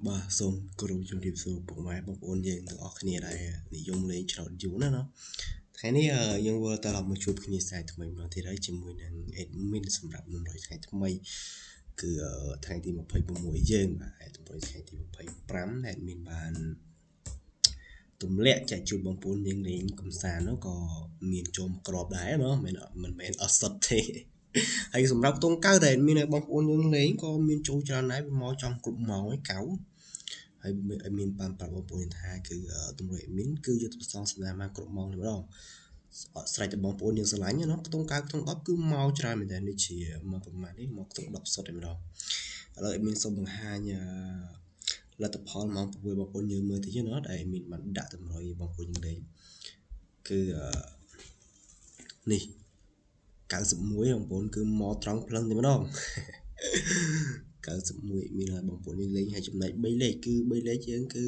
បាទសូមគោរពជំរាបសួរពុកម៉ែបងប្អូនយើងទាំងអស់គ្នាដែលនិយមលេងច្រោតយូរណាថ្ងៃនេះយើងវិលត្រឡប់មកជួបគ្នាខ្សែថ្មីម្ដងទៀតហើយជាមួយនឹង admin សម្រាប់នំរយថ្ងៃថ្មីគឺថ្ងៃទី26យើងបាទថ្ងៃទី25 admin បានទម្លាក់ចែកជូនបងប្អូនយើងលេងកំសាន្តនោះក៏មានចូលក្របដែរណាមិនមែនអត់សុទ្ធទេហើយសម្រាប់តុងកៅដែលមានបងប្អូនយើងលេងក៏មានចូលច្រើនដែរវាមកចំគ្រប់ម៉ោងហើយកៅហើយមានបានប្រាប់បងប្អូនថាគឺទម្លាក់ admin គឺយកទៅផ្សងសម្ដាមកគ្រប់ម៉ោងតែម្ដងអត់ស្រេចតែបងប្អូនយើងស្រឡាញ់ណាតុងកៅតុង10គឺមកច្រើនមែនតើនេះជាមកប្រហែលនេះមកតុង10សុទ្ធតែម្ដងឥឡូវ admin សូមបង្ហាញលទ្ធផលមកពុកបងប្អូនយើងមើលតិចណាដែលមានបានដាក់តម្រុយបងប្អូនយើងលេងគឺនេះ91បងប្អូនគឺមកត្រង់ផ្លឹងតែម្ដង91មានបងប្អូនយើងលេងហើយចំណែក3លេខគឺ3លេខយើងគឺ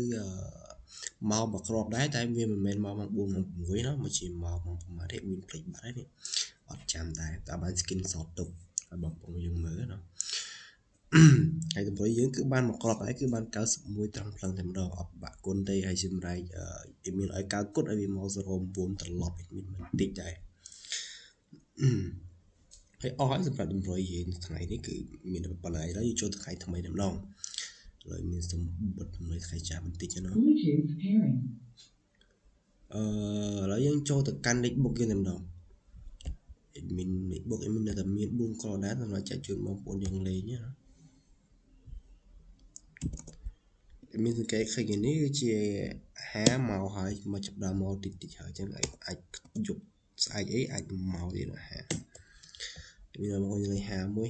មកគ្រាប់ដែរតែវាមិនមែនមក4 6ណាមកជាមកប្រហែលទេមានភ្លេចបាត់ហើយនេះអត់ចាំដែរតែបាន skin shot ទុកឲ្យបងប្អូនយើងមើលណាហើយតម្រុយយើងគឺបានមកគ្រាប់ហើយគឺបាន91ត្រង់ផ្លឹងតែម្ដងអត់បាក់គុណទេហើយសម្រាប់មានឲ្យ9គុណឲ្យវាមក09ត្រឡប់មានបន្តិចដែរហើយអស់ហើយសម្រាប់តម្រុយយើងថ្ងៃនេះគឺមានតែប៉ុណ្ណឹងហើយយើងចូលថ្ងៃថ្មីតែម្ដងហើយមានសម្បត្តិតម្រុយថ្ងៃចាស់បន្តិចណាឥឡូវយើងចូលទៅកាន់លេខបុកយើងតែម្ដងមានលេខបុកមានតែមាន4ក្រដែរសម្រាប់ចែកជូនបងប្អូនយើងលេងណាមានសង្កេតឃើញនេះគឺជា50មកហើយមកចាប់ដើមមកតិចហើយអញ្ចឹងអាចយកស្អែកអីអាចមកទៀតណាមានបងប្អូនលេខ51 57 04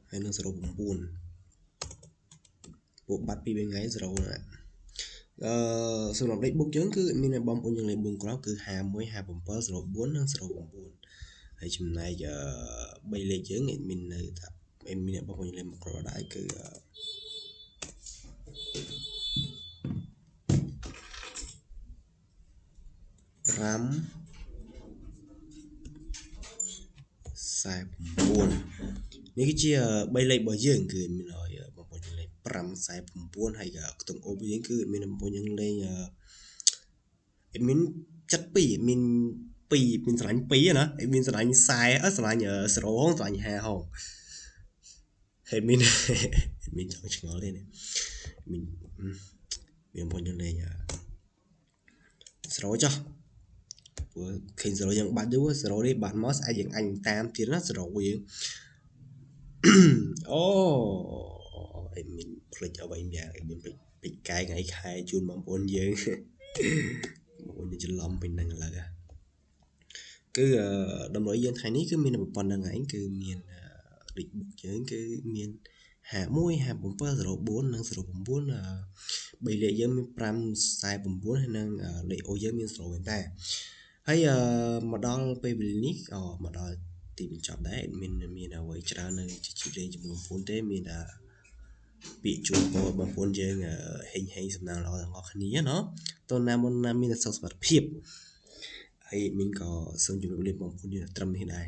ហើយនឹង09ពួកបាត់ពី3ថ្ងៃ0ណាសម្រាប់លេខបុកយើងគឺមានបងប្អូនយើងលេខ4ក្រោយគឺ51 57 04និង09ហើយចំណែក3លេខយើងមាននៅថាមានបងប្អូនលេខមកក្រោយដែរគឺ5 49នេះគឺជា3លេខរបស់យើងគឺមានឲ្យបងប្អូនលេខ5 49ហើយខ្ទង់អូបយើងគឺមានបងប្អូនយើងលេងមាន72មាន2មានស្រឡាញ់2ណាមានស្រឡាញ់40ស្រឡាញ់0ហងស្រឡាញ់50ហងហើយមានចង់ឆ្ងល់ទេនេះមានបងប្អូនយើងលេង0ចុះព្រោះឃើញ0យើងបាត់យូរ0នេះបាត់មកស្អែកយើងអញតាមទៀតណា0យើងអូអីមានភ្លេចអ្វីយ៉ាងមានពេចកែថ្ងៃខែជូនបងប្អូនយើងបងប្អូនច្រឡំពេញហ្នឹងឥឡូវគឺតម្រុយយើងថ្ងៃនេះគឺមានប៉ុណ្្នឹងឯងគឺមានលេខបុកយើងគឺមាន51 57 04និង09 3លេខយើងមាន5 49ហើយនិងលេខអូយើងមាន0មែនតើហើយមកដល់ពេលវេលានេះមកដល់ទីបញ្ចប់ដែរមានអ្វីច្រើននៅជាលេងជាមួយបងប្អូនទេមានតែពាក្យជូនពរបងប្អូនយើងហេងសំណាងល្អទាំងអស់គ្នាណាតើណាមុនណាមានសុខសុវត្ថិភាពហើយមានក៏សូមជម្រាបលាបងប្អូនយើងត្រឹមនេះដែរ